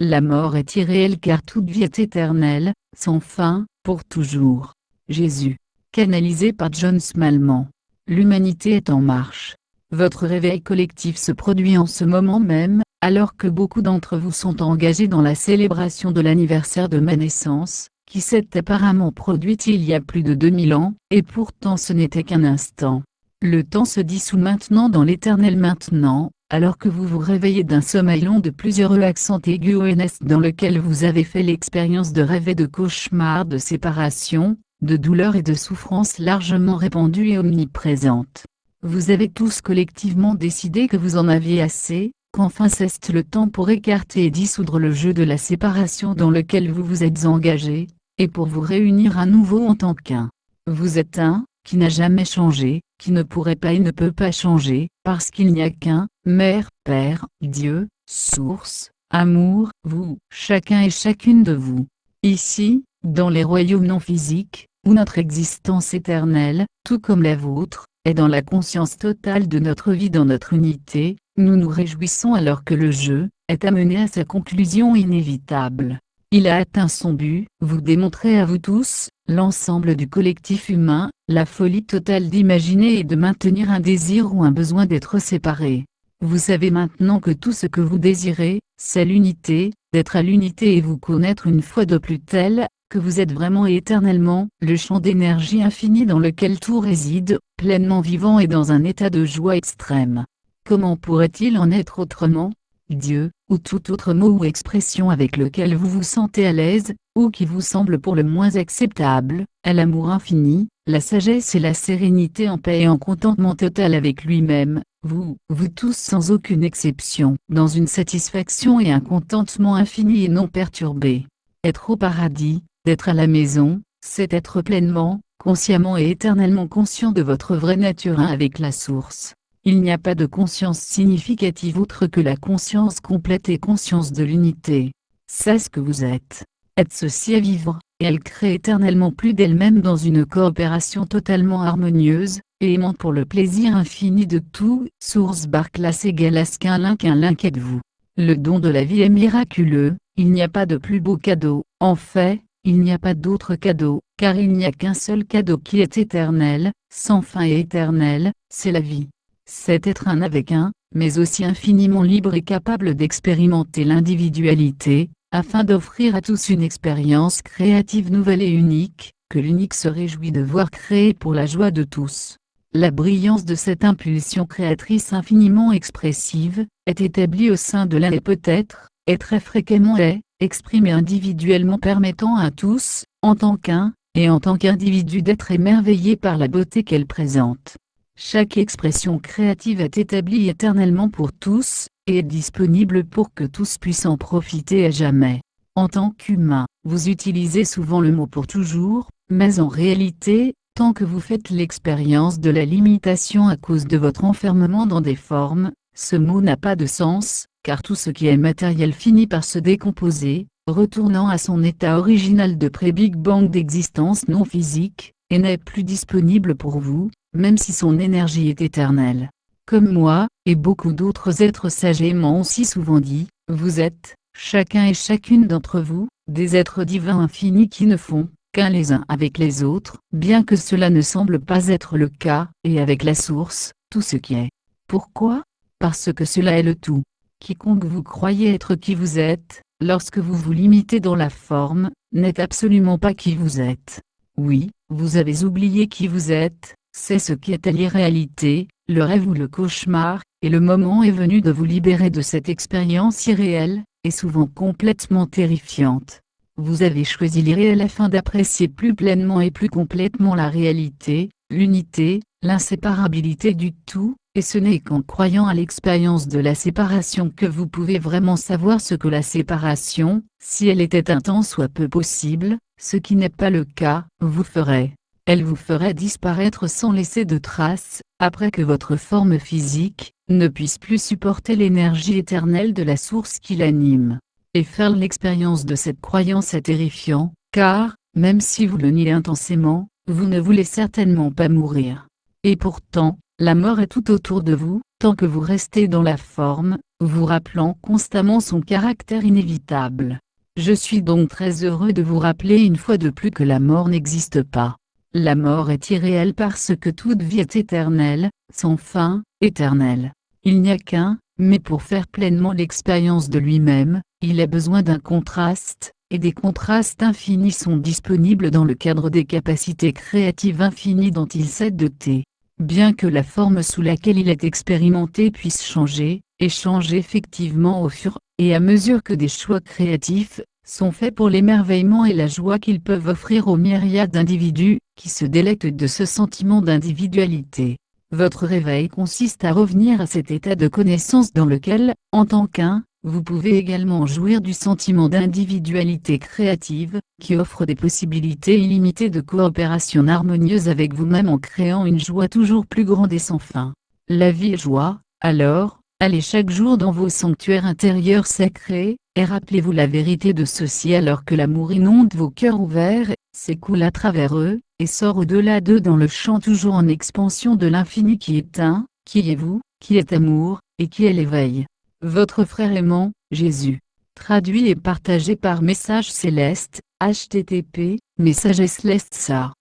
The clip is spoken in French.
La mort est irréelle car toute vie est éternelle, sans fin, pour toujours. Jésus. Canalisé par John Smallman. L'humanité est en marche. Votre réveil collectif se produit en ce moment même, alors que beaucoup d'entre vous sont engagés dans la célébration de l'anniversaire de ma naissance, qui s'est apparemment produite il y a plus de 2000 ans, et pourtant ce n'était qu'un instant. Le temps se dissout maintenant dans l'éternel maintenant, alors que vous vous réveillez d'un sommeil long de plusieurs accents aigus ONS dans lequel vous avez fait l'expérience de rêver de cauchemars de séparation, de douleurs et de souffrances largement répandues et omniprésentes. Vous avez tous collectivement décidé que vous en aviez assez, qu'enfin cesse le temps pour écarter et dissoudre le jeu de la séparation dans lequel vous vous êtes engagé, et pour vous réunir à nouveau en tant qu'un. Vous êtes un, qui n'a jamais changé, qui ne pourrait pas et ne peut pas changer, parce qu'il n'y a qu'un, Mère, Père, Dieu, Source, Amour, vous, chacun et chacune de vous. Ici, dans les royaumes non physiques, où notre existence éternelle, tout comme la vôtre, est dans la conscience totale de notre vie dans notre unité, nous nous réjouissons alors que le jeu est amené à sa conclusion inévitable. Il a atteint son but, vous démontrez à vous tous, l'ensemble du collectif humain, la folie totale d'imaginer et de maintenir un désir ou un besoin d'être séparés. Vous savez maintenant que tout ce que vous désirez, c'est l'unité, d'être à l'unité et vous connaître une fois de plus tel, que vous êtes vraiment et éternellement, le champ d'énergie infini dans lequel tout réside, pleinement vivant et dans un état de joie extrême. Comment pourrait-il en être autrement ? Dieu, ou tout autre mot ou expression avec lequel vous vous sentez à l'aise, ou qui vous semble pour le moins acceptable, est l'amour infini, la sagesse et la sérénité en paix et en contentement total avec lui-même, vous tous sans aucune exception, dans une satisfaction et un contentement infini et non perturbé. Être au paradis, d'être à la maison, c'est être pleinement, consciemment et éternellement conscient de votre vraie nature un avec la source. Il n'y a pas de conscience significative autre que la conscience complète et conscience de l'unité. C'est ce que vous êtes. Êtes ceci à vivre, et elle crée éternellement plus d'elle-même dans une coopération totalement harmonieuse, et aimante pour le plaisir infini de tout, source classe égale à ce qu'un lin êtes-vous. Le don de la vie est miraculeux, il n'y a pas de plus beau cadeau, en fait, il n'y a pas d'autre cadeau, car il n'y a qu'un seul cadeau qui est éternel, sans fin et éternel, c'est la vie. C'est être un avec un, mais aussi infiniment libre et capable d'expérimenter l'individualité, afin d'offrir à tous une expérience créative nouvelle et unique, que l'unique se réjouit de voir créée pour la joie de tous. La brillance de cette impulsion créatrice infiniment expressive, est établie au sein de l'un et peut-être, et très fréquemment est, exprimée individuellement permettant à tous, en tant qu'un, et en tant qu'individu d'être émerveillé par la beauté qu'elle présente. Chaque expression créative est établie éternellement pour tous, et est disponible pour que tous puissent en profiter à jamais. En tant qu'humain, vous utilisez souvent le mot pour toujours, mais en réalité, tant que vous faites l'expérience de la limitation à cause de votre enfermement dans des formes, ce mot n'a pas de sens, car tout ce qui est matériel finit par se décomposer, retournant à son état original de pré-Big Bang d'existence non physique, et n'est plus disponible pour vous, même si son énergie est éternelle. Comme moi, et beaucoup d'autres êtres sagement ont si souvent dit, vous êtes, chacun et chacune d'entre vous, des êtres divins infinis qui ne font qu'un les uns avec les autres, bien que cela ne semble pas être le cas, et avec la source, tout ce qui est. Pourquoi ? Parce que cela est le tout. Quiconque vous croyez être qui vous êtes, lorsque vous vous limitez dans la forme, n'est absolument pas qui vous êtes. Oui, vous avez oublié qui vous êtes, c'est ce qui est à l'irréalité, le rêve ou le cauchemar, et le moment est venu de vous libérer de cette expérience irréelle, et souvent complètement terrifiante. Vous avez choisi l'irréel afin d'apprécier plus pleinement et plus complètement la réalité, l'unité, l'inséparabilité du tout, et ce n'est qu'en croyant à l'expérience de la séparation que vous pouvez vraiment savoir ce que la séparation, si elle était un tant soit peu possible, ce qui n'est pas le cas, vous ferait. Elle vous ferait disparaître sans laisser de traces, après que votre forme physique ne puisse plus supporter l'énergie éternelle de la source qui l'anime. Et faire l'expérience de cette croyance est terrifiant, car, même si vous le niez intensément, vous ne voulez certainement pas mourir. Et pourtant, la mort est tout autour de vous, tant que vous restez dans la forme, vous rappelant constamment son caractère inévitable. Je suis donc très heureux de vous rappeler une fois de plus que la mort n'existe pas. La mort est irréelle parce que toute vie est éternelle, sans fin, éternelle. Il n'y a qu'un, mais pour faire pleinement l'expérience de lui-même, il a besoin d'un contraste, et des contrastes infinis sont disponibles dans le cadre des capacités créatives infinies dont il s'est doté. Bien que la forme sous laquelle il est expérimenté puisse changer, et change effectivement au fur et à mesure que des choix créatifs sont faits pour l'émerveillement et la joie qu'ils peuvent offrir aux myriades d'individus qui se délectent de ce sentiment d'individualité. Votre réveil consiste à revenir à cet état de connaissance dans lequel, en tant qu'un, vous pouvez également jouir du sentiment d'individualité créative, qui offre des possibilités illimitées de coopération harmonieuse avec vous-même en créant une joie toujours plus grande et sans fin. La vie est joie, alors, allez chaque jour dans vos sanctuaires intérieurs sacrés, et rappelez-vous la vérité de ceci alors que l'amour inonde vos cœurs ouverts, s'écoule à travers eux, et sort au-delà d'eux dans le champ toujours en expansion de l'infini qui est un, qui est vous, qui est amour, et qui est l'éveil. Votre frère aimant, Jésus. Traduit et partagé par Message Céleste, http, messagesceleste.sar.